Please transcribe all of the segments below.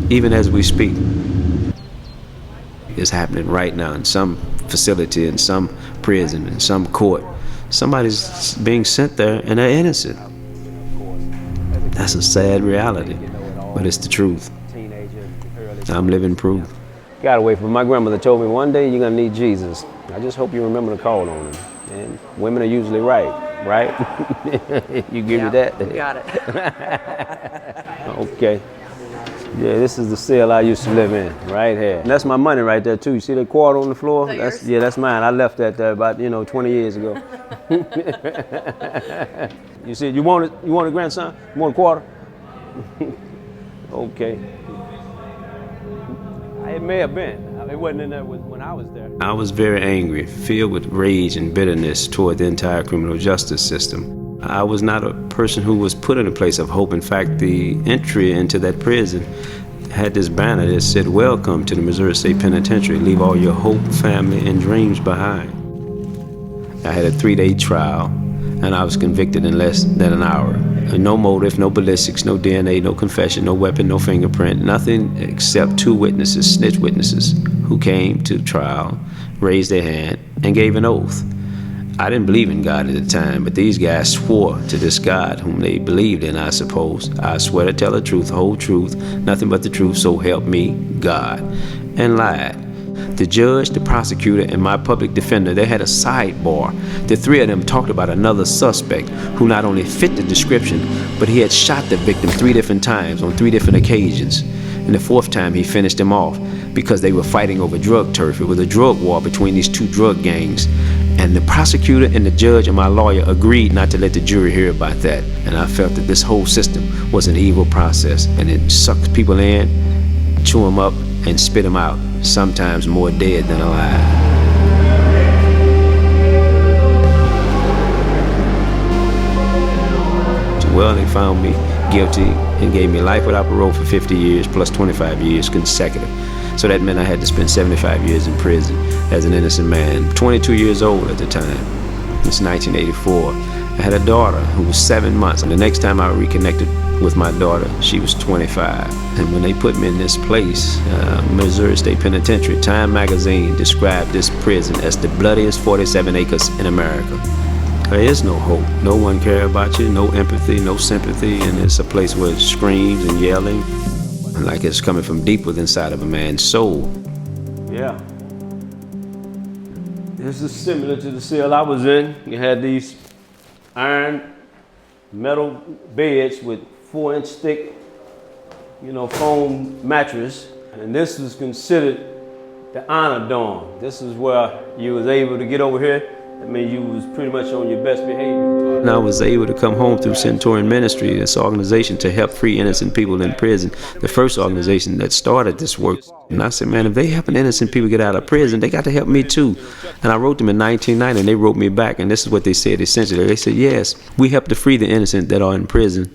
even as we speak. It's happening right now in some facility, in some prison, in some court. Somebody's being sent there and they're innocent. That's a sad reality, but it's the truth. I'm living proof. Got away from my grandmother told me one day you're gonna need Jesus. I just hope you remember to call on him. And women are usually right? You give me that? You got it. Okay. Yeah, this is the cell I used to live in, right here. And that's my money right there too. You see that quarter on the floor? That's mine. I left that there about 20 years ago. You said you want a grandson? You want a quarter? Okay. It may have been. It wasn't in there when I was there. I was very angry, filled with rage and bitterness toward the entire criminal justice system. I was not a person who was put in a place of hope. In fact, the entry into that prison had this banner that said, "Welcome to the Missouri State Penitentiary. Leave all your hope, family, and dreams behind." I had a 3-day trial, and I was convicted in less than an hour. No motive, no ballistics, no DNA, no confession, no weapon, no fingerprint, nothing except 2 witnesses, snitch witnesses, who came to trial, raised their hand, and gave an oath. I didn't believe in God at the time, but these guys swore to this God whom they believed in, I suppose. I swear to tell the truth, the whole truth, nothing but the truth, so help me God, and lied. The judge, the prosecutor, and my public defender, they had a sidebar. The 3 of them talked about another suspect who not only fit the description, but he had shot the victim 3 different times on 3 different occasions. And the 4th time he finished him off because they were fighting over drug turf. It was a drug war between these 2 drug gangs. And the prosecutor and the judge and my lawyer agreed not to let the jury hear about that. And I felt that this whole system was an evil process, and it sucks people in, chew them up, and spit them out, sometimes more dead than alive. Well, they found me guilty and gave me life without parole for 50 years plus 25 years consecutive. So that meant I had to spend 75 years in prison as an innocent man, 22 years old at the time. It's 1984. I had a daughter who was 7 months, and the next time I reconnected with my daughter, she was 25. And when they put me in this place, Missouri State Penitentiary, Time magazine described this prison as the bloodiest 47 acres in America. There is no hope. No one cares about you, no empathy, no sympathy, and it's a place where it screams and yelling, like it's coming from deep within inside of a man's soul. Yeah. This is similar to the cell I was in. You had these iron, metal beds with 4-inch thick, foam mattress. And this was considered the honor dorm. This is where you was able to get over here. I mean, you was pretty much on your best behavior. And I was able to come home through Centurion Ministry, this organization to help free innocent people in prison, the first organization that started this work. And I said, man, if they helping innocent people get out of prison, they got to help me too. And I wrote them in 1990, and they wrote me back, and this is what they said essentially. They said, yes, we help to free the innocent that are in prison,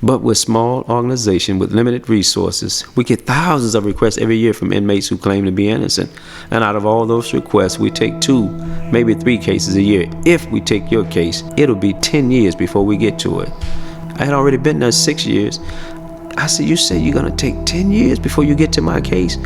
but we're a small organization with limited resources. We get thousands of requests every year from inmates who claim to be innocent. And out of all those requests, we take 2, maybe 3 cases a year. If we take your case, it'll be 10 years before we get to it. I had already been there 6 years. I said, you say you're gonna take 10 years before you get to my case?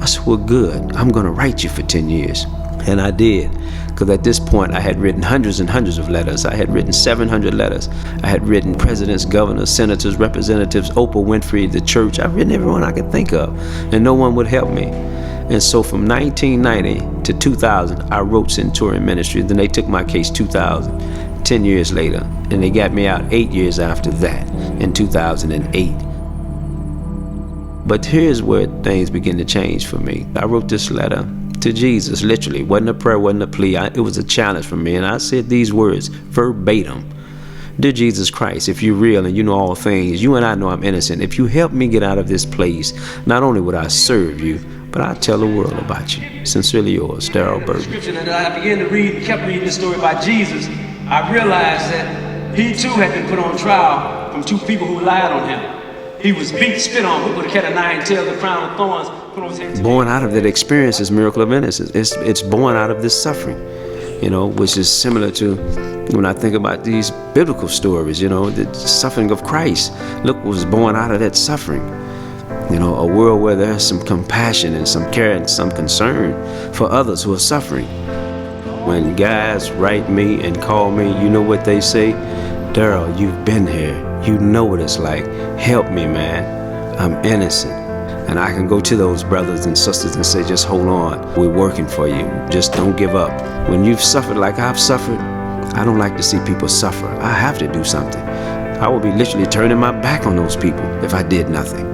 I said, well, good. I'm gonna write you for 10 years. And I did, because at this point I had written hundreds and hundreds of letters. I had written 700 letters. I had written presidents, governors, senators, representatives, Oprah Winfrey, the church. I've written everyone I could think of, and no one would help me. And so from 1990 to 2000, I wrote Centurion Ministry. Then they took my case 2000, 10 years later, and they got me out 8 years after that, in 2008. But here's where things begin to change for me. I wrote this letter to Jesus, literally. Wasn't a prayer, wasn't a plea. It was a challenge for me, and I said these words verbatim. Dear Jesus Christ, if you're real and you know all things, you and I know I'm innocent. If you help me get out of this place, not only would I serve you, but I'll tell the world about you. Sincerely yours, Darrell Burton. Scripture, and I began to read, kept reading the story about Jesus. I realized that he too had been put on trial from 2 people who lied on him. He was beat, spit on, whipped with a cat of 9 tails, the crown of thorns, put on his head. Born out of that experience, this miracle of innocence. It's born out of this suffering, which is similar to when I think about these biblical stories, the suffering of Christ. Look what was born out of that suffering. You know, a world where there's some compassion and some care and some concern for others who are suffering. When guys write me and call me, you know what they say? Daryl, you've been here. You know what it's like. Help me, man. I'm innocent. And I can go to those brothers and sisters and say, just hold on. We're working for you. Just don't give up. When you've suffered like I've suffered, I don't like to see people suffer. I have to do something. I would be literally turning my back on those people if I did nothing.